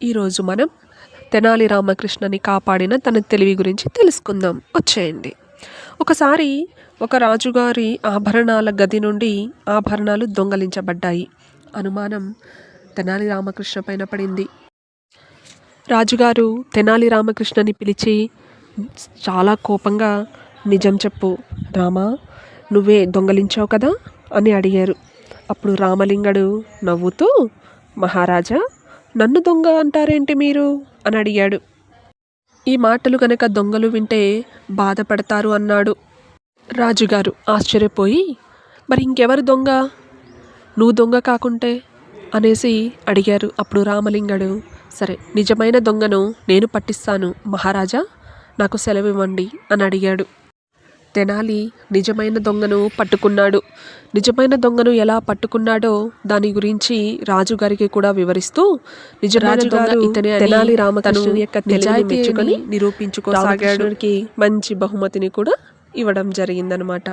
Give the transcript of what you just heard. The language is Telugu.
ఈరోజు మనం తెనాలి రామకృష్ణని కాపాడిన తన తెలివి గురించి తెలుసుకుందాం. వచ్చేయండి. ఒకసారి ఒక రాజుగారి ఆభరణాల గది నుండి ఆభరణాలు దొంగలించబడ్డాయి. అనుమానం తెనాలి రామకృష్ణ పైన పడింది. రాజుగారు తెనాలి రామకృష్ణని పిలిచి చాలా కోపంగా, నిజం చెప్పు రామా, నువ్వే దొంగలించావు కదా అని అడిగారు. అప్పుడు రామలింగడు నవ్వుతూ, మహారాజా, నన్ను దొంగ అంటారేంటి మీరు అని అడిగాడు. ఈ మాటలు కనుక దొంగలు వింటే బాధపడతారు అన్నాడు. రాజుగారు ఆశ్చర్యపోయి, మరి ఇంకెవరు దొంగ, నువ్వు దొంగ కాకుంటే అనేసి అడిగారు. అప్పుడు రామలింగడు, సరే, నిజమైన దొంగను నేను పట్టిస్తాను మహారాజా, నాకు సెలవు ఇవ్వండి అని అడిగాడు. తెనాలి నిజమైన దొంగను పట్టుకున్నాడు. నిజమైన దొంగను ఎలా పట్టుకున్నాడో దాని గురించి రాజుగారికి కూడా వివరిస్తూ, నిజమైన దొంగ ఇతనే అని తెనాలి రామకృష్ణ యొక్క తెలివిని మెచ్చుకొని నిరూపించుకోసాగాడు. మంచి బహుమతిని కూడా ఇవ్వడం జరిగిందనమాట.